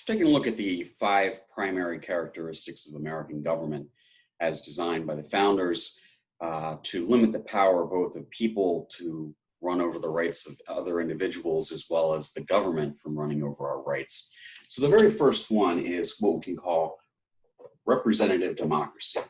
Taking a look at the 5 primary characteristics of American government as designed by the founders to limit the power both of people to run over the rights of other individuals as well as the government from running over our rights. So the very first one is what we can call representative democracy.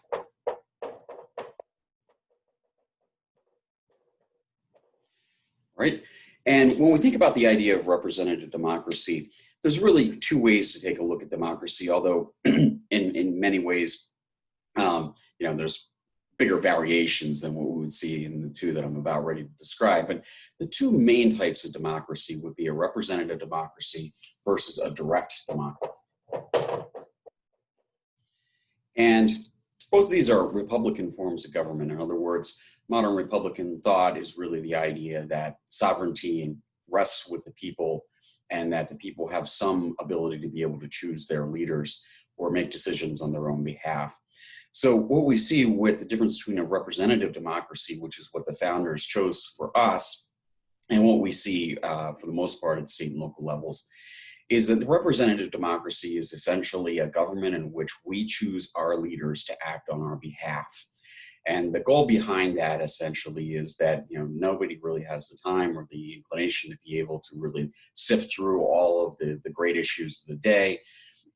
Right? And when we think about the idea of representative democracy, there's really 2 ways to take a look at democracy, although in many ways, there's bigger variations than what we would see in the 2 that I'm about ready to describe. But the 2 main types of democracy would be a representative democracy versus a direct democracy. And both of these are Republican forms of government. In other words, modern Republican thought is really the idea that sovereignty rests with the people and that the people have some ability to be able to choose their leaders or make decisions on their own behalf. So what we see with the difference between a representative democracy, which is what the founders chose for us, and what we see for the most part at state and local levels, is that the representative democracy is essentially a government in which we choose our leaders to act on our behalf. And the goal behind that essentially is that nobody really has the time or the inclination to be able to really sift through all of the great issues of the day.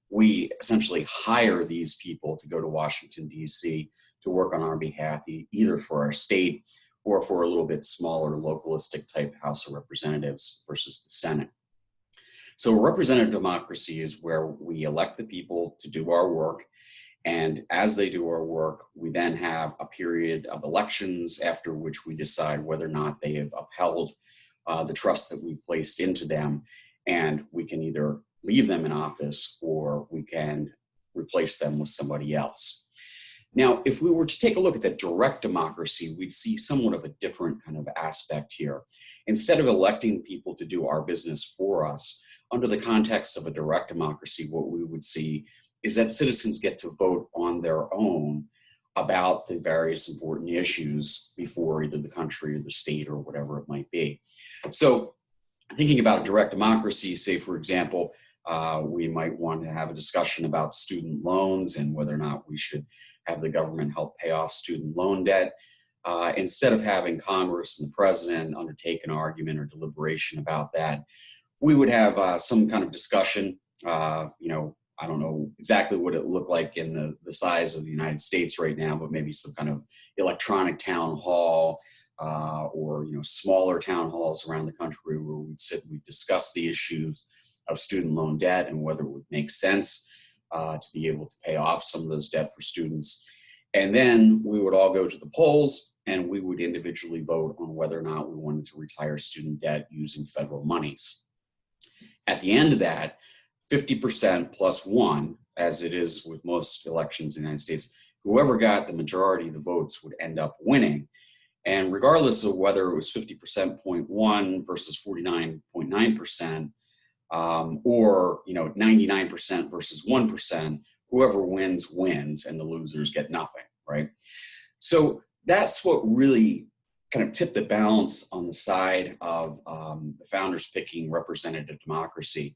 We essentially hire these people to go to Washington, D.C. to work on our behalf, either for our state or for a little bit smaller localistic type House of Representatives versus the Senate. So representative democracy is where we elect the people to do our work. And as they do our work, we then have a period of elections after which we decide whether or not they have upheld the trust that we placed into them. And we can either leave them in office or we can replace them with somebody else. Now, if we were to take a look at that direct democracy, we'd see somewhat of a different kind of aspect here. Instead of electing people to do our business for us, under the context of a direct democracy, what we would see is that citizens get to vote on their own about the various important issues before either the country or the state or whatever it might be. So thinking about a direct democracy, say, for example, we might want to have a discussion about student loans and whether or not we should have the government help pay off student loan debt. Instead of having Congress and the president undertake an argument or deliberation about that, we would have some kind of discussion. I don't know exactly what it looked like in the size of the United States right now, but maybe some kind of electronic town hall or smaller town halls around the country where we'd sit and we'd discuss the issues of student loan debt and whether it would make sense to be able to pay off some of those debt for students. And then we would all go to the polls and we would individually vote on whether or not we wanted to retire student debt using federal monies. At the end of that, 50% plus 1, as it is with most elections in the United States, whoever got the majority of the votes would end up winning. And regardless of whether it was 50.1 versus 49.9%, or 99% versus 1%, whoever wins, wins, and the losers get nothing, right? So that's what really kind of tipped the balance on the side of the founders picking representative democracy.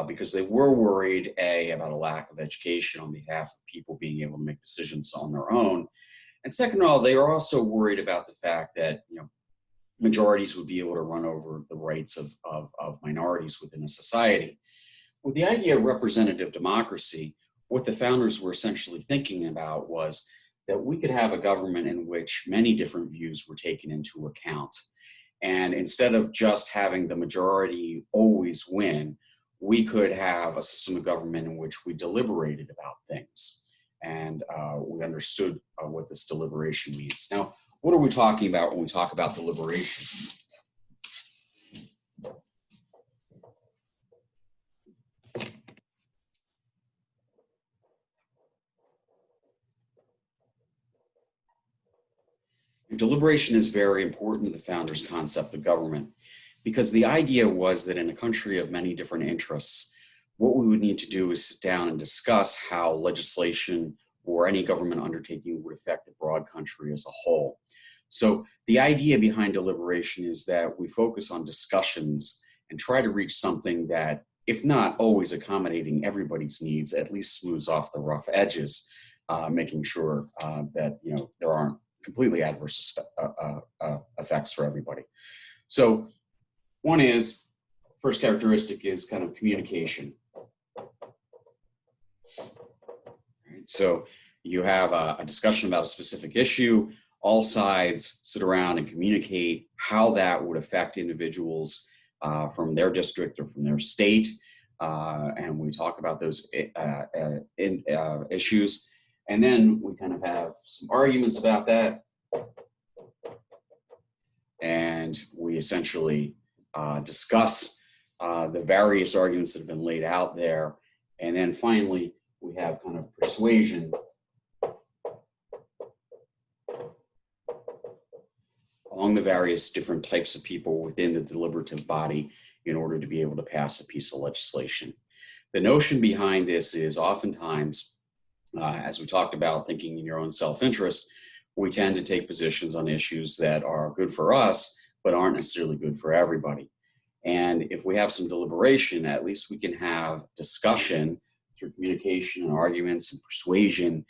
Because they were worried, about a lack of education on behalf of people being able to make decisions on their own. And second of all, they were also worried about the fact that, majorities would be able to run over the rights of minorities within a society. With the idea of representative democracy, what the founders were essentially thinking about was that we could have a government in which many different views were taken into account. And instead of just having the majority always win, we could have a system of government in which we deliberated about things and we understood what this deliberation means. Now, what are we talking about when we talk about deliberation? Deliberation is very important to the founders' concept of government, because the idea was that in a country of many different interests, what we would need to do is sit down and discuss how legislation or any government undertaking would affect the broad country as a whole. So the idea behind deliberation is that we focus on discussions and try to reach something that if not always accommodating everybody's needs, at least smooths off the rough edges, making sure that there aren't completely adverse effects for everybody. So one is, first characteristic is kind of communication. Right? So you have a discussion about a specific issue, all sides sit around and communicate how that would affect individuals from their district or from their state. And we talk about those issues. And then we kind of have some arguments about that. And we essentially discuss the various arguments that have been laid out there. And then finally, we have kind of persuasion among the various different types of people within the deliberative body in order to be able to pass a piece of legislation. The notion behind this is oftentimes, as we talked about thinking in your own self-interest, we tend to take positions on issues that are good for us, but aren't necessarily good for everybody. And if we have some deliberation, at least we can have discussion through communication and arguments and persuasion,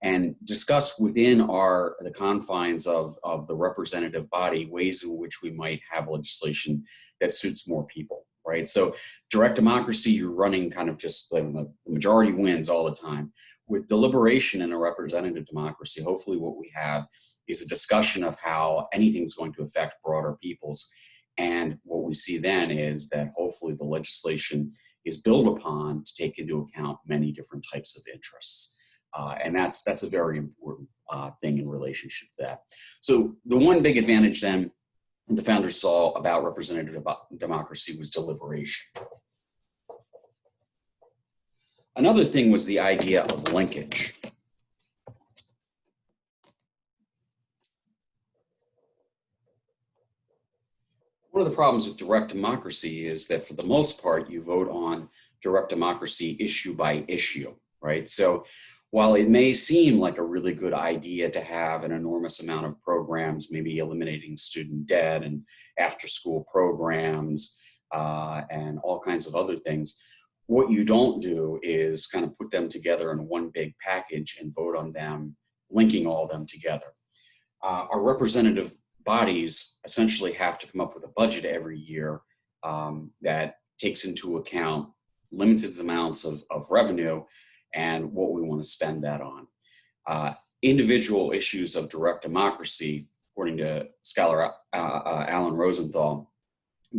and discuss within the confines of the representative body ways in which we might have legislation that suits more people, right? So direct democracy, you're running kind of just the majority wins all the time. With deliberation in a representative democracy, hopefully what we have is a discussion of how anything's going to affect broader peoples. And what we see then is that hopefully the legislation is built upon to take into account many different types of interests. And that's a very important thing in relationship to that. So the one big advantage then the founders saw about representative democracy was deliberation. Another thing was the idea of linkage. One of the problems with direct democracy is that for the most part, you vote on direct democracy issue by issue, right? So while it may seem like a really good idea to have an enormous amount of programs, maybe eliminating student debt and after-school programs and all kinds of other things, what you don't do is kind of put them together in one big package and vote on them, linking all of them together. Our representative bodies essentially have to come up with a budget every year that takes into account limited amounts of revenue and what we want to spend that on. Individual issues of direct democracy, according to scholar Alan Rosenthal,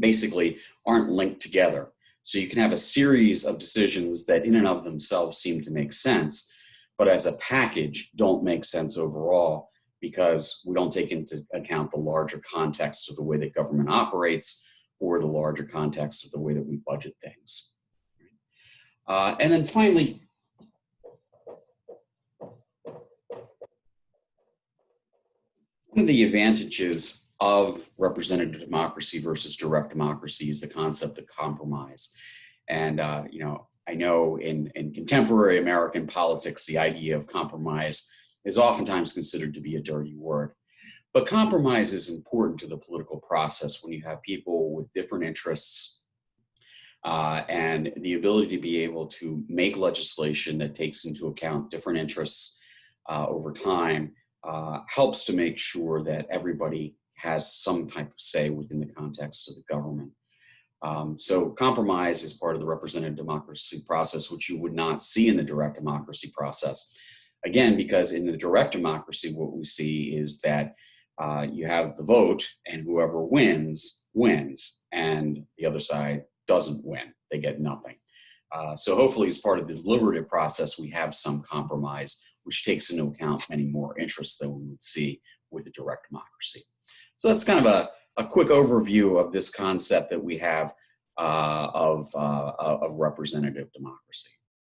basically aren't linked together. So you can have a series of decisions that in and of themselves seem to make sense, but as a package don't make sense overall because we don't take into account the larger context of the way that government operates or the larger context of the way that we budget things. And then finally, one of the advantages of representative democracy versus direct democracy is the concept of compromise. And, I know in contemporary American politics, the idea of compromise is oftentimes considered to be a dirty word. But compromise is important to the political process when you have people with different interests and the ability to be able to make legislation that takes into account different interests over time helps to make sure that everybody has some type of say within the context of the government. So compromise is part of the representative democracy process, which you would not see in the direct democracy process. Again, because in the direct democracy, what we see is that you have the vote and whoever wins, wins, and the other side doesn't win. They get nothing. So hopefully as part of the deliberative process, we have some compromise, which takes into account many more interests than we would see with a direct democracy. So that's kind of a quick overview of this concept that we have of representative democracy.